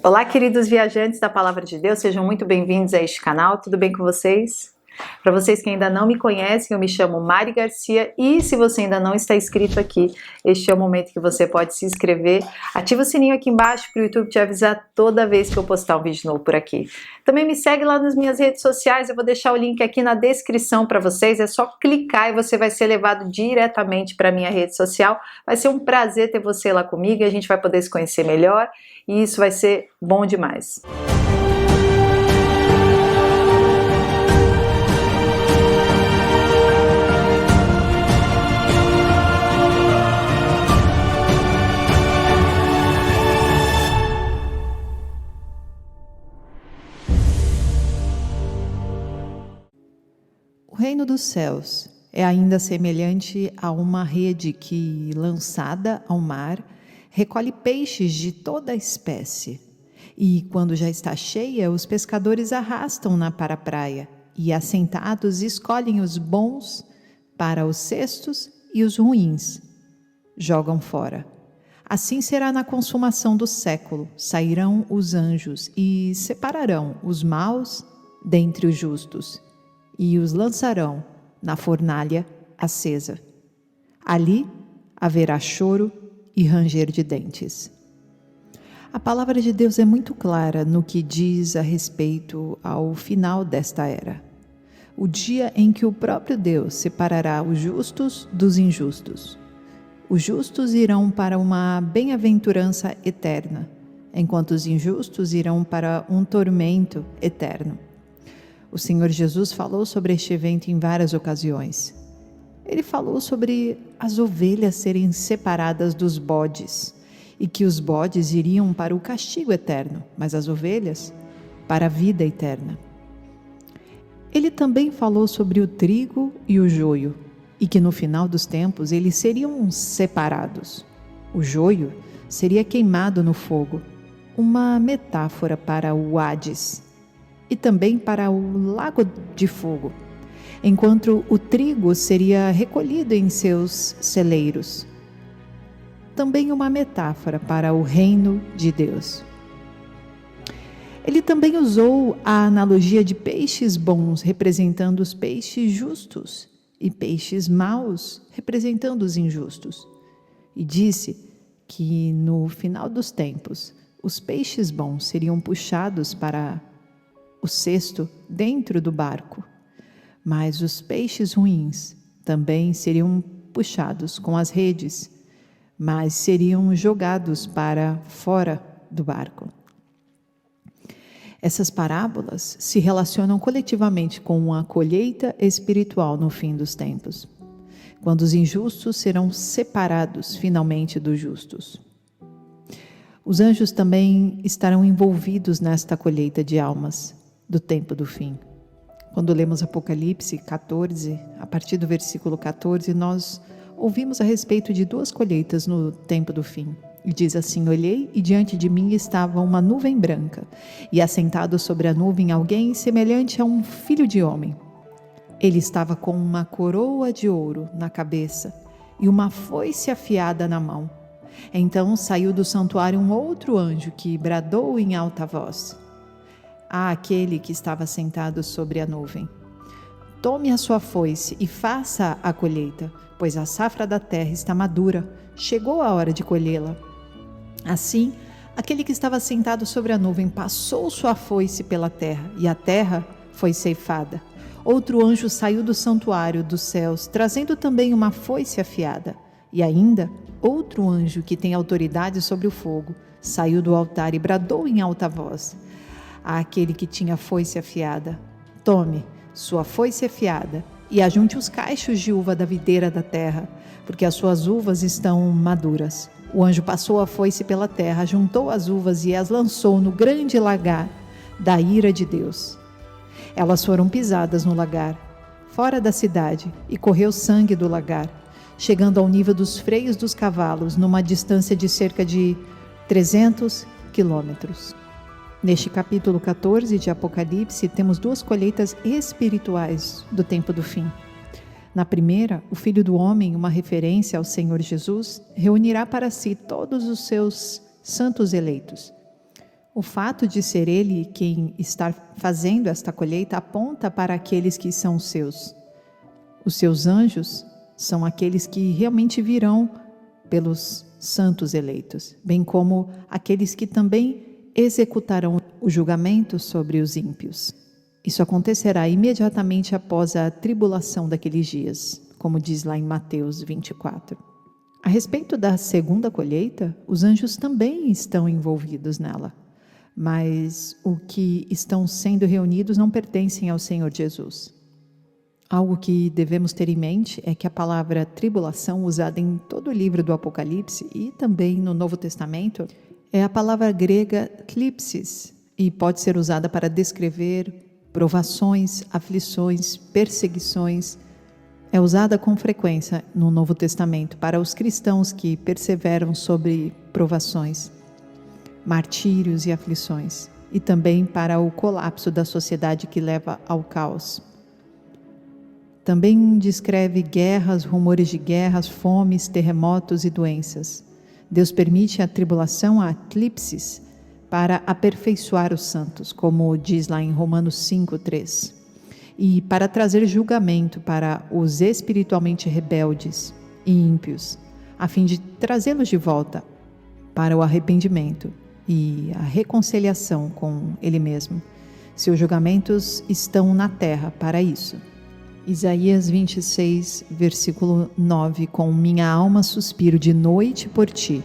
Olá, queridos viajantes da Palavra de Deus, sejam muito bem-vindos a este canal, tudo bem com vocês? Para vocês que ainda não me conhecem, eu me chamo Mari Garcia e se você ainda não está inscrito aqui, este é o momento que você pode se inscrever. Ativa o sininho aqui embaixo para o YouTube te avisar toda vez que eu postar um vídeo novo por aqui. Também me segue lá nas minhas redes sociais, eu vou deixar o link aqui na descrição para vocês, é só clicar e você vai ser levado diretamente para a minha rede social. Vai ser um prazer ter você lá comigo e a gente vai poder se conhecer melhor e isso vai ser bom demais. O reino dos céus é ainda semelhante a uma rede que, lançada ao mar, recolhe peixes de toda a espécie. E, quando já está cheia, os pescadores arrastam-na para a praia e, assentados, escolhem os bons para os cestos e os ruins jogam fora. Assim será na consumação do século. Sairão os anjos e separarão os maus dentre os justos e os lançarão na fornalha acesa. Ali haverá choro e ranger de dentes. A palavra de Deus é muito clara no que diz a respeito ao final desta era. O dia em que o próprio Deus separará os justos dos injustos. Os justos irão para uma bem-aventurança eterna, enquanto os injustos irão para um tormento eterno. O Senhor Jesus falou sobre este evento em várias ocasiões. Ele falou sobre as ovelhas serem separadas dos bodes e que os bodes iriam para o castigo eterno, mas as ovelhas para a vida eterna. Ele também falou sobre o trigo e o joio e que no final dos tempos eles seriam separados. O joio seria queimado no fogo, uma metáfora para o Hades e também para o lago de fogo, enquanto o trigo seria recolhido em seus celeiros. Também uma metáfora para o reino de Deus. Ele também usou a analogia de peixes bons representando os peixes justos e peixes maus representando os injustos. E disse que no final dos tempos, os peixes bons seriam puxados para o cesto dentro do barco, mas os peixes ruins também seriam puxados com as redes, mas seriam jogados para fora do barco. Essas parábolas se relacionam coletivamente com a colheita espiritual no fim dos tempos, quando os injustos serão separados finalmente dos justos. Os anjos também estarão envolvidos nesta colheita de almas do tempo do fim. Quando lemos Apocalipse 14, a partir do versículo 14, nós ouvimos a respeito de duas colheitas no tempo do fim. E diz assim: olhei e diante de mim estava uma nuvem branca, e assentado sobre a nuvem alguém semelhante a um filho de homem. Ele estava com uma coroa de ouro na cabeça e uma foice afiada na mão. Então saiu do santuário um outro anjo que bradou em alta voz àquele que estava sentado sobre a nuvem: tome a sua foice e faça a colheita, pois a safra da terra está madura, chegou a hora de colhê-la. Assim, aquele que estava sentado sobre a nuvem passou sua foice pela terra, e a terra foi ceifada. Outro anjo saiu do santuário dos céus, trazendo também uma foice afiada. E ainda, outro anjo que tem autoridade sobre o fogo, saiu do altar e bradou em alta voz àquele que tinha foice afiada: tome sua foice afiada e ajunte os cachos de uva da videira da terra, porque as suas uvas estão maduras. O anjo passou a foice pela terra, juntou as uvas e as lançou no grande lagar da ira de Deus. Elas foram pisadas no lagar, fora da cidade, e correu sangue do lagar, chegando ao nível dos freios dos cavalos, numa distância de cerca de 300 quilômetros. Neste capítulo 14 de Apocalipse, temos duas colheitas espirituais do tempo do fim. Na primeira, o Filho do Homem, uma referência ao Senhor Jesus, reunirá para si todos os seus santos eleitos. O fato de ser ele quem está fazendo esta colheita aponta para aqueles que são seus. Os seus anjos são aqueles que realmente virão pelos santos eleitos, bem como aqueles que também executarão o julgamento sobre os ímpios. Isso acontecerá imediatamente após a tribulação daqueles dias, como diz lá em Mateus 24. A respeito da segunda colheita, os anjos também estão envolvidos nela, mas o que estão sendo reunidos não pertencem ao Senhor Jesus. Algo que devemos ter em mente é que a palavra tribulação, usada em todo o livro do Apocalipse e também no Novo Testamento, é a palavra grega klipsis e pode ser usada para descrever provações, aflições, perseguições. É usada com frequência no Novo Testamento para os cristãos que perseveram sobre provações, martírios e aflições, e também para o colapso da sociedade que leva ao caos. Também descreve guerras, rumores de guerras, fomes, terremotos e doenças. Deus permite a tribulação, a eclipses, para aperfeiçoar os santos, como diz lá em Romanos 5:3, e para trazer julgamento para os espiritualmente rebeldes e ímpios, a fim de trazê-los de volta para o arrependimento e a reconciliação com Ele mesmo. Seus julgamentos estão na terra para isso. Isaías 26, versículo 9, com minha alma suspiro de noite por ti,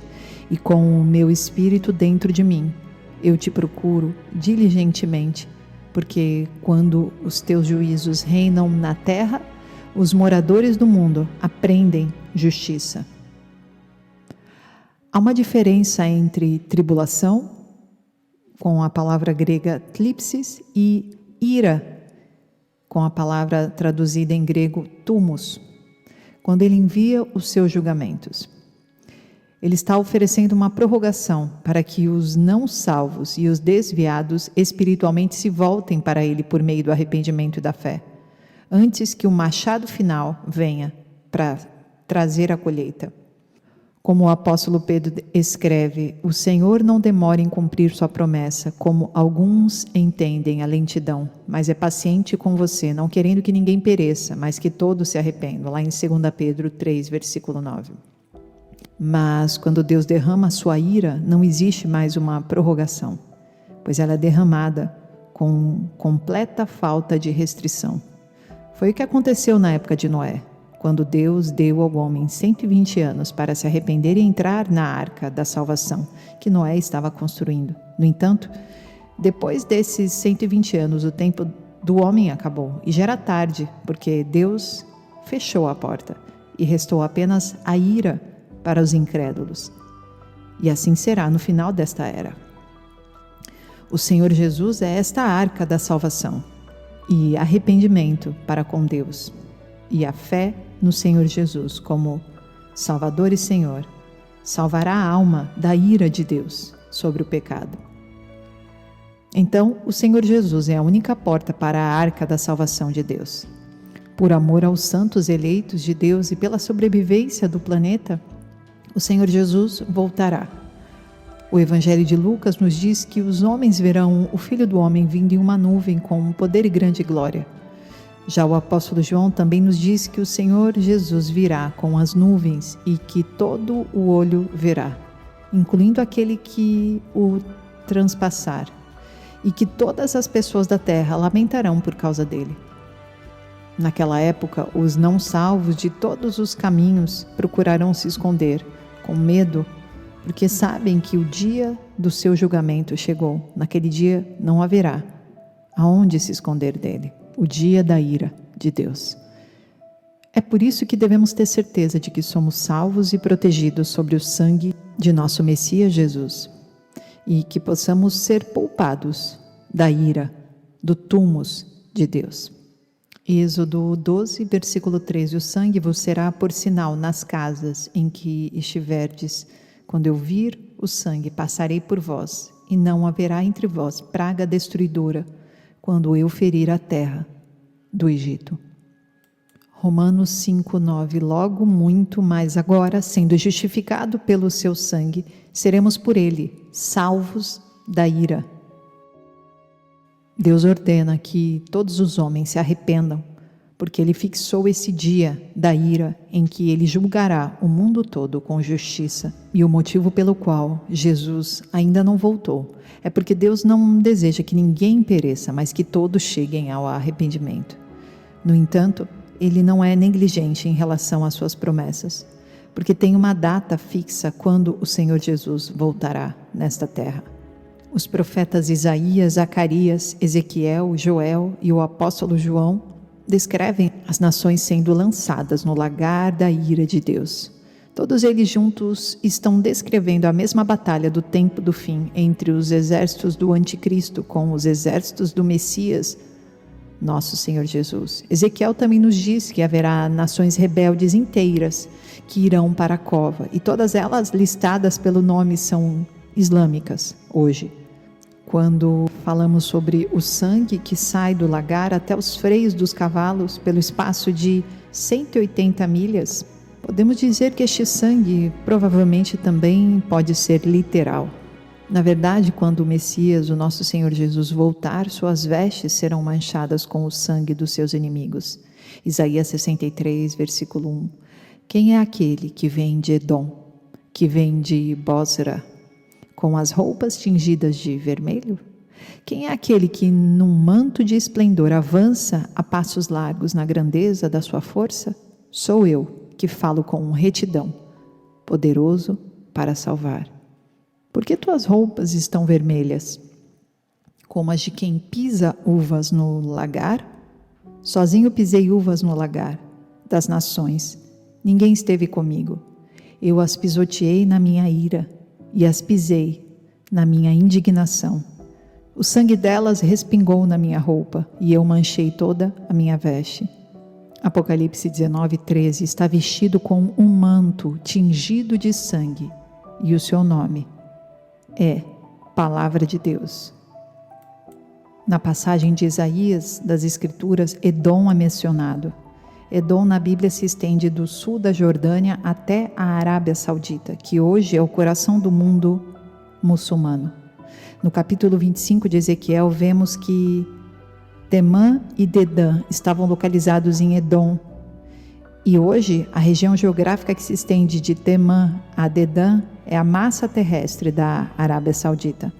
e com o meu espírito dentro de mim. Eu te procuro diligentemente, porque quando os teus juízos reinam na terra, os moradores do mundo aprendem justiça. Há uma diferença entre tribulação, com a palavra grega tlipsis, e ira, com a palavra traduzida em grego tumos, quando ele envia os seus julgamentos. Ele está oferecendo uma prorrogação para que os não salvos e os desviados espiritualmente se voltem para ele por meio do arrependimento e da fé, antes que o machado final venha para trazer a colheita. Como o apóstolo Pedro escreve, o Senhor não demora em cumprir sua promessa, como alguns entendem a lentidão, mas é paciente com você, não querendo que ninguém pereça, mas que todos se arrependam, lá em 2 Pedro 3, versículo 9. Mas quando Deus derrama a sua ira, não existe mais uma prorrogação, pois ela é derramada com completa falta de restrição. Foi o que aconteceu na época de Noé, quando Deus deu ao homem 120 anos para se arrepender e entrar na arca da salvação que Noé estava construindo. No entanto, depois desses 120 anos, o tempo do homem acabou e já era tarde, porque Deus fechou a porta e restou apenas a ira para os incrédulos. E assim será no final desta era. O Senhor Jesus é esta arca da salvação e arrependimento para com Deus, e a fé no Senhor Jesus como Salvador e Senhor salvará a alma da ira de Deus sobre o pecado. Então, o Senhor Jesus é a única porta para a arca da salvação de Deus. Por amor aos santos eleitos de Deus e pela sobrevivência do planeta, o Senhor Jesus voltará. O Evangelho de Lucas nos diz que os homens verão o Filho do Homem vindo em uma nuvem com poder e grande glória. Já o apóstolo João também nos diz que o Senhor Jesus virá com as nuvens e que todo o olho verá, incluindo aquele que o transpassar, e que todas as pessoas da terra lamentarão por causa dele. Naquela época, os não salvos de todos os caminhos procurarão se esconder, com medo, porque sabem que o dia do seu julgamento chegou. Naquele dia não haverá aonde se esconder dele, o dia da ira de Deus. É por isso que devemos ter certeza de que somos salvos e protegidos sobre o sangue de nosso Messias Jesus, e que possamos ser poupados da ira, do tumos de Deus. Êxodo 12, versículo 13: o sangue vos será por sinal nas casas em que estiverdes. Quando eu vir o sangue, passarei por vós, e não haverá entre vós praga destruidora, quando eu ferir a terra do Egito. Romanos 5, 9: logo muito mais agora, sendo justificado pelo seu sangue, seremos por ele salvos da ira. Deus ordena que todos os homens se arrependam, porque Ele fixou esse dia da ira em que Ele julgará o mundo todo com justiça. E o motivo pelo qual Jesus ainda não voltou é porque Deus não deseja que ninguém pereça, mas que todos cheguem ao arrependimento. No entanto, Ele não é negligente em relação às suas promessas, porque tem uma data fixa quando o Senhor Jesus voltará nesta terra. Os profetas Isaías, Zacarias, Ezequiel, Joel e o apóstolo João descrevem as nações sendo lançadas no lagar da ira de Deus. Todos eles juntos estão descrevendo a mesma batalha do tempo do fim entre os exércitos do anticristo com os exércitos do Messias, nosso Senhor Jesus. Ezequiel também nos diz que haverá nações rebeldes inteiras que irão para a cova, e todas elas listadas pelo nome são islâmicas hoje. Quando falamos sobre o sangue que sai do lagar até os freios dos cavalos pelo espaço de 180 milhas, podemos dizer que este sangue provavelmente também pode ser literal. Na verdade, quando o Messias, o nosso Senhor Jesus, voltar, suas vestes serão manchadas com o sangue dos seus inimigos. Isaías 63, versículo 1. Quem é aquele que vem de Edom, que vem de Bósra, com as roupas tingidas de vermelho? Quem é aquele que, num manto de esplendor, avança a passos largos na grandeza da sua força? Sou eu, que falo com retidão, poderoso para salvar. Por que tuas roupas estão vermelhas, como as de quem pisa uvas no lagar? Sozinho pisei uvas no lagar das nações, ninguém esteve comigo. Eu as pisoteei na minha ira e as pisei na minha indignação. O sangue delas respingou na minha roupa e eu manchei toda a minha veste. Apocalipse 19, 13, está vestido com um manto tingido de sangue e o seu nome é Palavra de Deus. Na passagem de Isaías das Escrituras, Edom é mencionado. Edom na Bíblia se estende do sul da Jordânia até a Arábia Saudita, que hoje é o coração do mundo muçulmano. No capítulo 25 de Ezequiel, vemos que Temã e Dedã estavam localizados em Edom. E hoje, a região geográfica que se estende de Temã a Dedã é a massa terrestre da Arábia Saudita.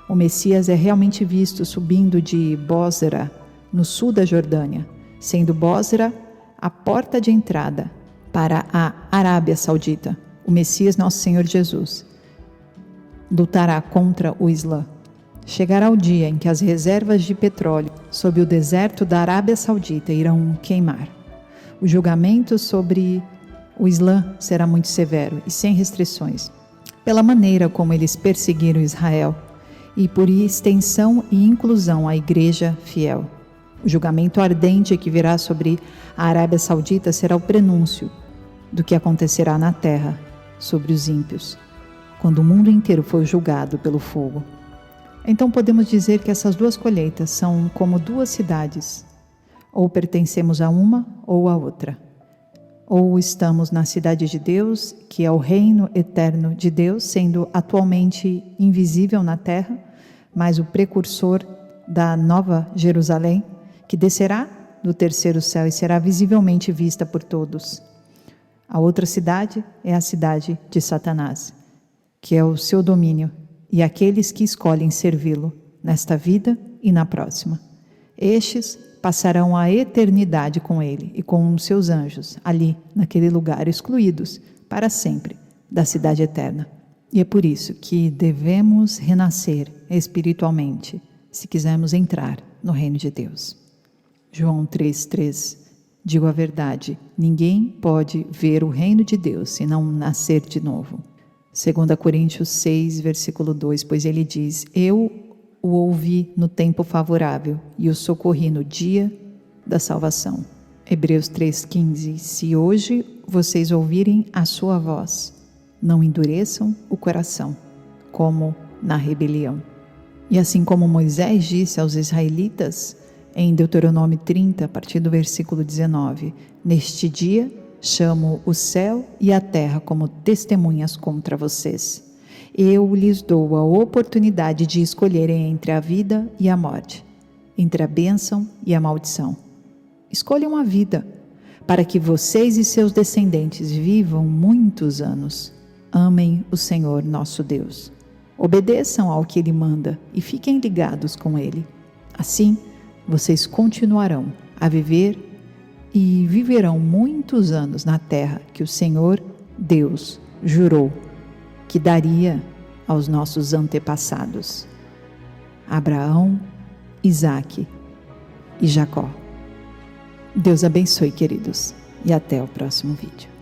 O Messias é realmente visto subindo de Bósra, no sul da Jordânia, sendo Bósra a porta de entrada para a Arábia Saudita. O Messias, nosso Senhor Jesus, lutará contra o Islã. Chegará o dia em que as reservas de petróleo sob o deserto da Arábia Saudita irão queimar. O julgamento sobre o Islã será muito severo e sem restrições, pela maneira como eles perseguiram Israel e por extensão e inclusão a igreja fiel. O julgamento ardente que virá sobre a Arábia Saudita será o prenúncio do que acontecerá na terra sobre os ímpios, quando o mundo inteiro for julgado pelo fogo. Então podemos dizer que essas duas colheitas são como duas cidades, ou pertencemos a uma ou a outra. Ou estamos na cidade de Deus, que é o reino eterno de Deus, sendo atualmente invisível na terra, mas o precursor da nova Jerusalém, que descerá do terceiro céu e será visivelmente vista por todos. A outra cidade é a cidade de Satanás, que é o seu domínio, e aqueles que escolhem servi-lo nesta vida e na próxima. Estes passarão a eternidade com ele e com os seus anjos, ali, naquele lugar, excluídos para sempre da cidade eterna. E é por isso que devemos renascer espiritualmente, se quisermos entrar no reino de Deus. João 3,3. Digo a verdade, ninguém pode ver o reino de Deus se não nascer de novo. 2 Coríntios 6, versículo 2, pois ele diz, eu o ouvi no tempo favorável e o socorri no dia da salvação. Hebreus 3,15, se hoje vocês ouvirem a sua voz, não endureçam o coração, como na rebelião. E assim como Moisés disse aos israelitas, em Deuteronômio 30, a partir do versículo 19, neste dia chamo o céu e a terra como testemunhas contra vocês. Eu lhes dou a oportunidade de escolherem entre a vida e a morte, entre a bênção e a maldição. Escolham a vida, para que vocês e seus descendentes vivam muitos anos. Amem o Senhor nosso Deus. Obedeçam ao que Ele manda e fiquem ligados com Ele. Assim, vocês continuarão a viver e viverão muitos anos na terra que o Senhor Deus jurou que daria aos nossos antepassados, Abraão, Isaque e Jacó. Deus abençoe, queridos, e até o próximo vídeo.